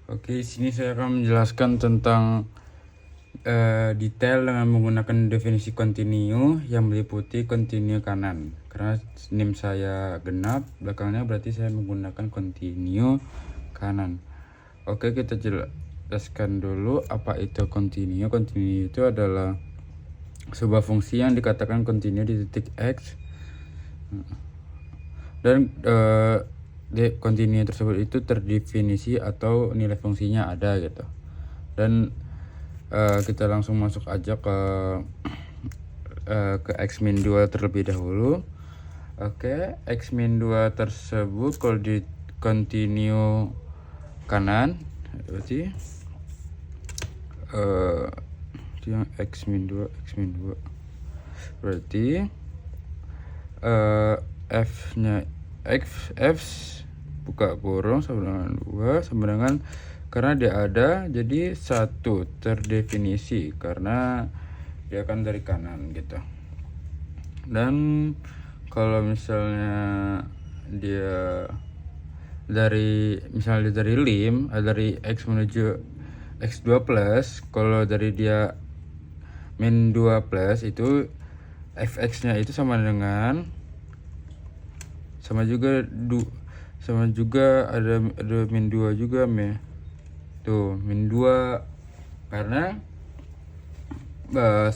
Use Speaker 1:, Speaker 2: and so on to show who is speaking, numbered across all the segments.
Speaker 1: Oke, di sini saya akan menjelaskan tentang detail dengan menggunakan definisi kontinu yang meliputi kontinu kanan. Karena NIM saya genap, belakangnya berarti saya menggunakan kontinu kanan. Oke, kita jelaskan dulu apa itu kontinu. Kontinu itu adalah sebuah fungsi yang dikatakan kontinu di titik X dan kontinu tersebut itu terdefinisi atau nilai fungsinya ada gitu. Dan kita langsung masuk aja ke x-2 terlebih dahulu. Oke, x-2 tersebut kalau di continue kanan berarti yang x-2 berarti f-nya f buka kurung sama dengan 2 sama dengan, karena dia ada jadi 1 terdefinisi karena dia akan dari kanan gitu. Dan kalau misalnya dia misalnya dari lim dari x menuju x2 plus, kalau dari dia min 2 plus itu fx nya itu sama juga ada min 2 juga tuh min 2 karena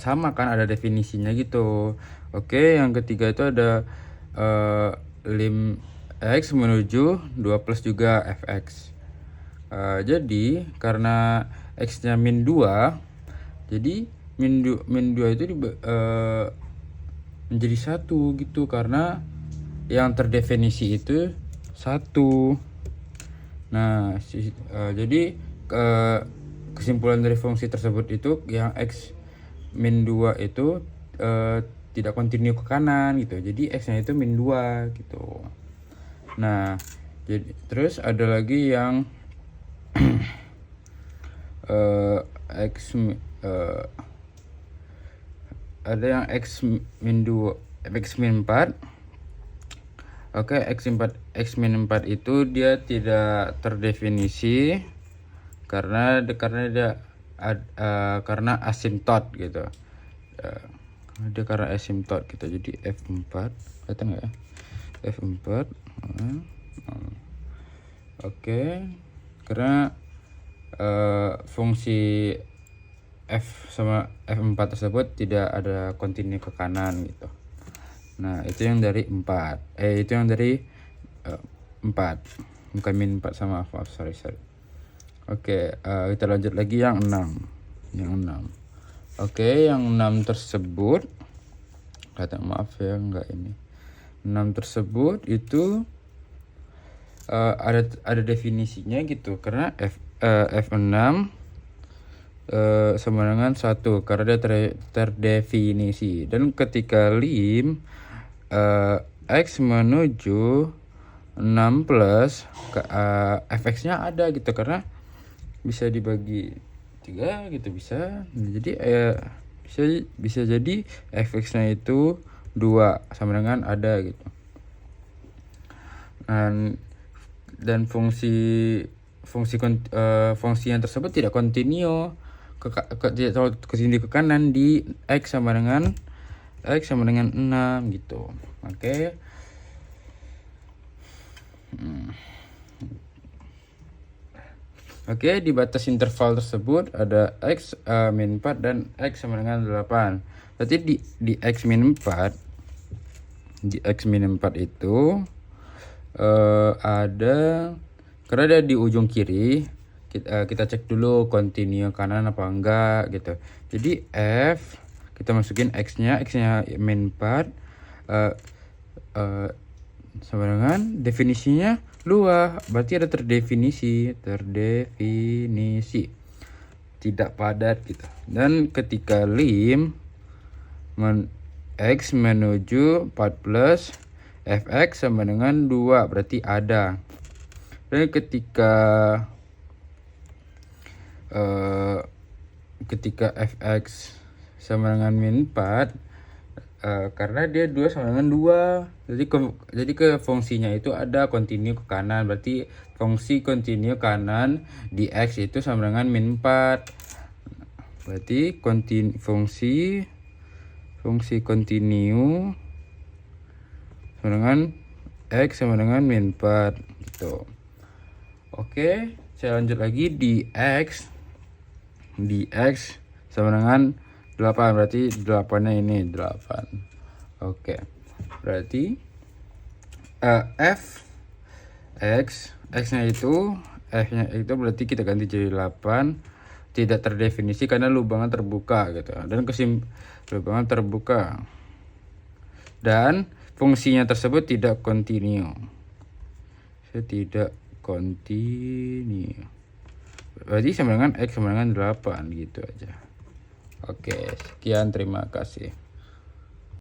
Speaker 1: sama kan ada definisinya gitu. Oke, yang ketiga itu ada lim x menuju 2 plus juga fx. Jadi karena x nya min 2, jadi min 2 itu menjadi 1 gitu, karena yang terdefinisi itu 1. Nah, jadi kesimpulan dari fungsi tersebut itu yang x min 2 itu tidak kontinu ke kanan gitu. Jadi x-nya itu min 2 gitu. Nah, jadi terus ada lagi yang ada yang x min 2, x min 4. Oke, x min 4 itu dia tidak terdefinisi karena dia karena asimtot gitu. Dia karena asimtot gitu. Jadi f4 kelihatan nggak ya? f4 oke, karena fungsi f sama f4 tersebut tidak ada kontinu ke kanan gitu. Nah, itu yang dari 4. Itu yang dari 4. Bukan min 4 sama maaf, sorry. Oke, kita lanjut lagi yang 6. Oke, yang 6 tersebut maaf ya, enggak ini. 6 tersebut itu ada definisinya gitu, karena f6 sama dengan 1 karena dia terdefinisi. Dan ketika lim x menuju 6 plus fx-nya ada gitu, karena bisa dibagi 3 gitu bisa. Jadi bisa jadi fx-nya itu 2 sama dengan ada gitu. Dan fungsi yang tersebut tidak kontinu ke kanan di x sama dengan 6 gitu. Oke. Oke, di batas interval tersebut ada x min 4 dan x sama dengan 8. Berarti di x min 4 itu ada, karena ada di ujung kiri, kita cek dulu kontinu kanan apa enggak gitu. Jadi f kita masukin x-nya min 4 sama dengan definisinya 2, berarti ada terdefinisi tidak padat gitu. Dan ketika lim x menuju 4 plus fx sama dengan 2 berarti ada. Dan ketika fx sama dengan min 4, karena dia 2 sama dengan 2. Jadi ke fungsinya itu ada continue ke kanan. Berarti fungsi continue kanan di X itu sama dengan min 4. Berarti fungsi continue sama dengan X sama dengan min 4 gitu. Oke, saya lanjut lagi di X sama dengan 8, berarti 8-nya ini 8. Oke. Berarti X-nya itu berarti kita ganti jadi 8, tidak terdefinisi karena lubangan terbuka gitu. Dan lubangan terbuka. Dan fungsinya tersebut tidak continue. Berarti sama dengan X sama dengan 8 gitu aja. Oke, sekian, terima kasih.